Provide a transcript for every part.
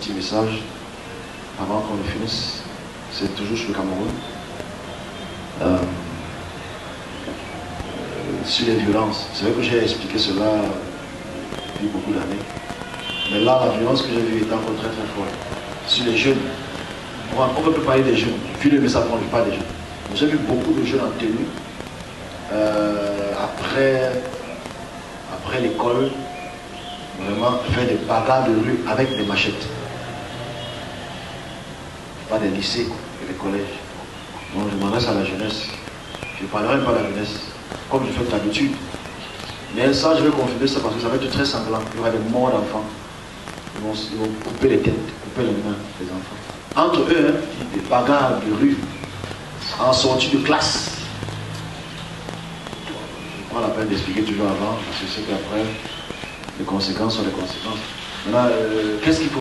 petit message avant qu'on le finisse. C'est toujours sur le Cameroun. Sur les violences. C'est vrai que j'ai expliqué cela depuis beaucoup d'années. Mais là, la violence que j'ai vue est encore très très forte. Sur les jeunes. On peut parler des jeunes. Vu le message, on ne parle pas des jeunes. J'ai vu beaucoup de jeunes en tenue. Après l'école, vraiment faire des bagarres de rue avec des machettes. Pas des lycées et des collèges. Donc je m'adresse à la jeunesse. Je ne parlerai pas de la jeunesse, comme je fais d'habitude. Mais ça, je vais confirmer ça parce que ça va être très sanglant. Il y aura des morts d'enfants. Ils vont couper les têtes, couper les mains des enfants. Entre eux, des bagarres de rue en sortie de classe. Je prends la peine d'expliquer toujours avant, parce que c'est qu'après, les conséquences sont les conséquences. Maintenant, qu'est-ce qu'il faut?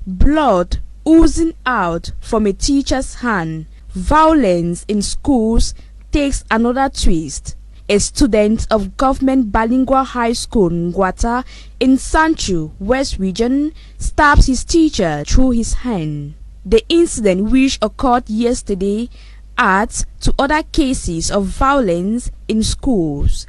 Blood oozing out from a teacher's hand. Violence in schools takes another twist. A student of Government Bilingual High School Ngwata in Sanchu, West Region, stabs his teacher through his hand. The incident, which occurred yesterday, adds to other cases of violence in schools.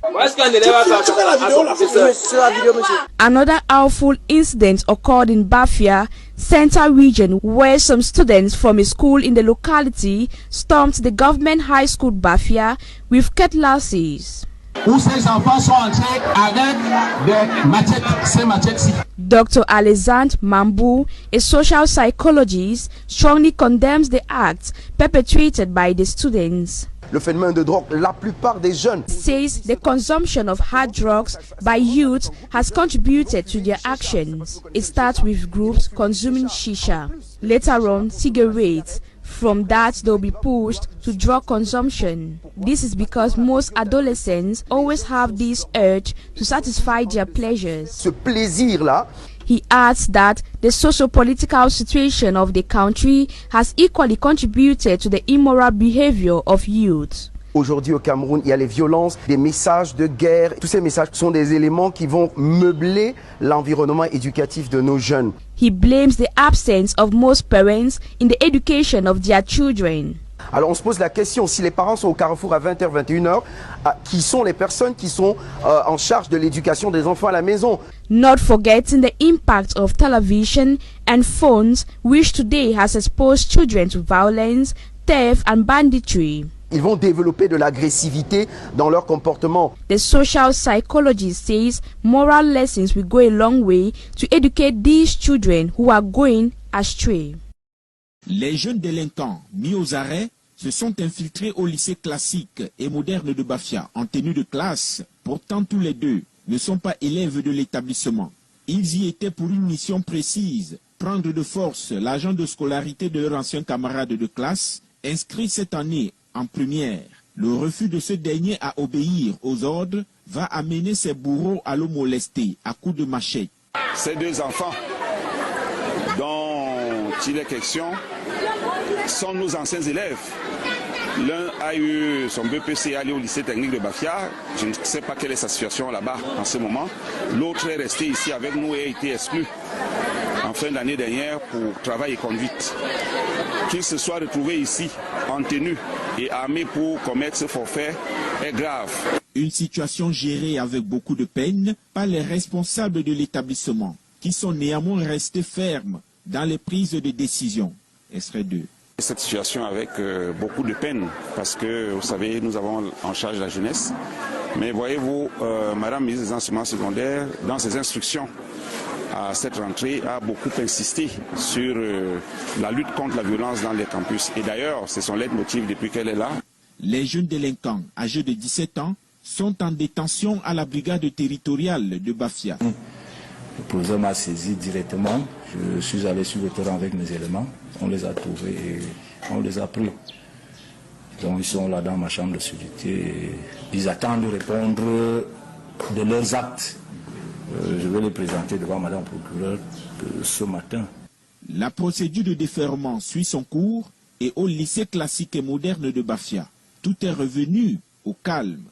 Another awful incident occurred in Bafia, Central Region, where some students from a school in the locality stormed the government high school Bafia with cutlasses. Dr. Alexandre Mambu, a social psychologist, strongly condemns the acts perpetrated by the students. Le phénomène de drogue, la plupart des jeunes says the consumption of hard drugs by youth has contributed to their actions. It starts with groups consuming shisha, later on cigarettes. From that, they'll be pushed to drug consumption. This is because most adolescents always have this urge to satisfy their pleasures. Ce plaisir-là. He adds that the socio-political situation of the country has equally contributed to the immoral behavior of youth. Aujourd'hui au Cameroun, il y a les violences, des messages de guerre. Tous ces messages sont des éléments qui vont meubler l'environnement éducatif de nos jeunes. He blames the absence of most parents in the education of their children. Alors on se pose la question, si les parents sont au carrefour à 20h, 21h, qui sont les personnes qui sont en charge de l'éducation des enfants à la maison? Not forgetting the impact of television and phones, which today has exposed children to violence, theft and banditry. Ils vont développer de l'agressivité dans leur comportement. The social psychologist says moral lessons will go a long way to educate these children who are going astray. Les jeunes délinquants mis aux arrêts se sont infiltrés au lycée classique et moderne de Bafia en tenue de classe. Pourtant, tous les deux ne sont pas élèves de l'établissement. Ils y étaient pour une mission précise, prendre de force l'agent de scolarité de leur ancien camarade de classe, inscrit cette année en première. Le refus de ce dernier à obéir aux ordres va amener ses bourreaux à le molester à coups de machette. Ces deux enfants dont il est question sont nos anciens élèves. L'un a eu son BPC et allé au lycée technique de Bafia. Je ne sais pas quelle est sa situation là-bas en ce moment. L'autre est resté ici avec nous et a été exclu en fin d'année dernière pour travail et conduite. Qu'il se soit retrouvé ici en tenue et armé pour commettre ce forfait est grave. Une situation gérée avec beaucoup de peine par les responsables de l'établissement, qui sont néanmoins restés fermes dans les prises de décision. Extrait 2. Cette situation avec beaucoup de peine, parce que, vous savez, nous avons en charge la jeunesse. Mais voyez-vous, Madame ministre des Enseignements secondaires, dans ses instructions à cette rentrée, a beaucoup insisté sur la lutte contre la violence dans les campus. Et d'ailleurs, c'est son leitmotiv depuis qu'elle est là. Les jeunes délinquants âgés de 17 ans sont en détention à la brigade territoriale de Bafia. Le proviseur m'a saisi directement. Je suis allé sur le terrain avec mes éléments. On les a trouvés et on les a pris. Donc ils sont là dans ma chambre de sécurité. Ils attendent de répondre de leurs actes. Je vais les présenter devant Madame la procureure ce matin. La procédure de déferment suit son cours et au lycée classique et moderne de Bafia, tout est revenu au calme.